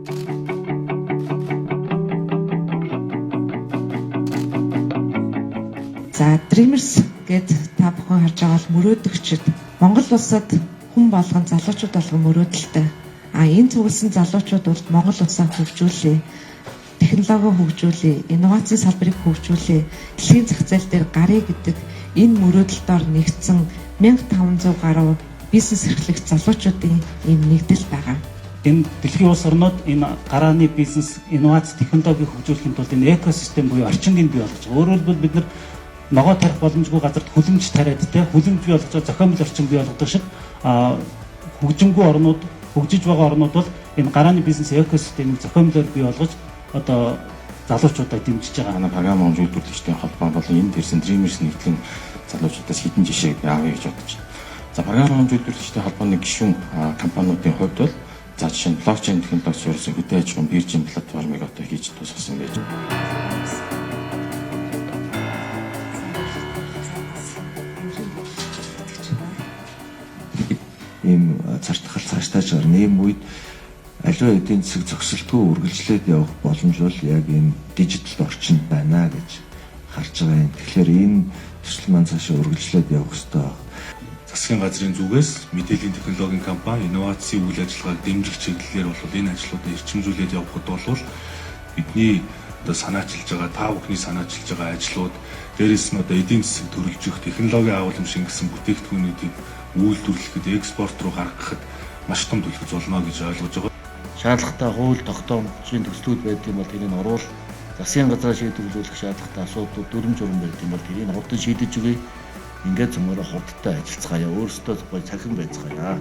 За Dreamers гэд та бүхэн харж байгаа бол мөрөөдөгчд Монгол улсад хүн болгон залуучууд болгон мөрөөдөлтэй. Энэ зөвлөсөн залуучууд бол Монгол улсаа хөгжүүлээ, технологи хөгжүүлээ, инновацийн салбарыг хөгжүүлээ, дэлхийн зах зээл дээр гарыг гэдэг энэ мөрөөдөлтөөр нэгдсэн 1500 гаруй бизнес эрхлэгч залуучуудын ийм нэгдэл байгаа. Энэ дэлхийн улс орнууд энэ гарааны бизнес, инновац, технологиг хөгжүүлэхийн тулд энэ экосистем буюу орчиныг бий болгож байгаа. Өөрөөр хэлбэл бид нар ногоо тарих боломжгүй газарт хүлэмж тариад хүлэмж бий болгож зохиомжтой орчин бий болгодог шиг хөгжингүй орнууд, хөгжиж байгаа орнууд бол энэ гарааны бизнес экосистемийг зохиомжлоор бий болгож одоо залуучуудаа дэмжиж байгаа. Манай програм үйлдвэрлэгчдийн холбоо болон энд ирсэн Dreamers нэгтгэн залуучуудаас хэдэн жишээ авъя гэж бодож байна. За програм үйлдвэрлэгчдийн холбооны гишүүн компаниудын хувьд бол за жишээ нь блокчейн технологи суурьсан хөдөө аж ахуйн биржийн платформыг одоо хийж тусгасан байж байна. Ийм цартгал цаашдаач гарна. Ийм үед аливаа эдийн засаг зөксөлтгүй үргэлжлээд явах боломж бол яг энэ дижитал орчинд байна гэж харж байгаа юм. Тэгэхээр энэ төсөл маань цаашаа үргэлжлээд явах ёстой. Засгийн газрын зүгээс мэдээллийн технологийн компани инновацийн үйл ажиллагааг дэмжих чиглэлээр бол энэ ажлуудыг эрчимжүүлээд явахд бол бидний одоо санаачилж байгаа, та бүхний санаачилж байгаа ажлууд дээрээс нь одоо эдийн засаг төрөлжих, технологийн агуулгын шингэсэн бүтээгдэхүүнүүдийг үйлдвэрлэхэд, экспорт руу гаргахад маш том төлөв болно гэж ойлгож байгаа. Шаардлагатай хууль тогтоомжийн төслүүд байдаг юм бол тэрийг оруул засгийн газраа шийдвэрлэх шаардлагатай асуудлууд дүрм журм байдаг юм бол тэрийг хурдан шийдэж өгье. Ингээд зөмөрө хурдтай ажиллацгаая. Өөрсдөө гоё цахим байцгаая.